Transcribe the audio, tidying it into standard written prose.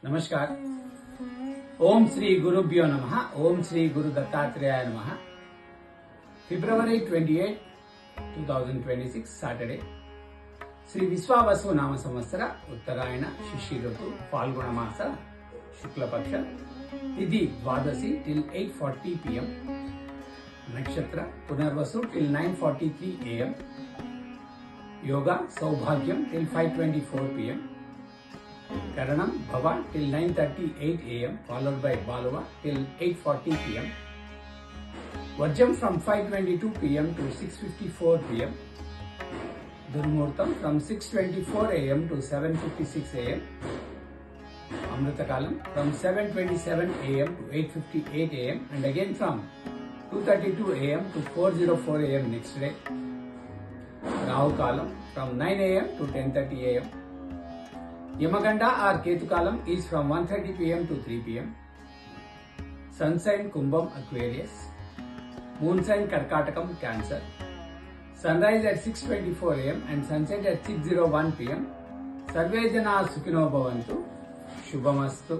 नमस्कार। ओम श्री गुरुभ्यो नमः। ओम श्री गुरु दत्तात्रेयाय नमः। February 28, 2026 Saturday. శ్రీ విశ్వావసు నామ సంవత్సర ఉత్తరాయణ శిశిర ఋతు ఫాల్గుణ మాస శుక్లపక్ష తిథి ద్వాదశి till 8:40 pm. నక్షత్ర పునర్వసు till 9:43 am. యోగ సౌభాగ్యం till 5:24 pm. Karanam Bhava till 9:38 am, followed by Baluva till 8:40 pm. Vajram from 5:22 pm to 6:54 pm. Durmurtam from 6:24 am to 7:56 am. Amritakalam from 7:27 am to 8:58 am and again from 2:32 am to 4:04 am next day. Rahu Kalam from 9 am to 10:30 am. Yamaganda or Ketukalam is from 1:30 pm to 3 pm. Sun sign Kumbham Aquarius. Moon sign Karkatakam Cancer. Sunrise at 6:24 am and sunset at 6:01 pm. Sarve Jana Sukhino Bhavantu. Shubhamastu.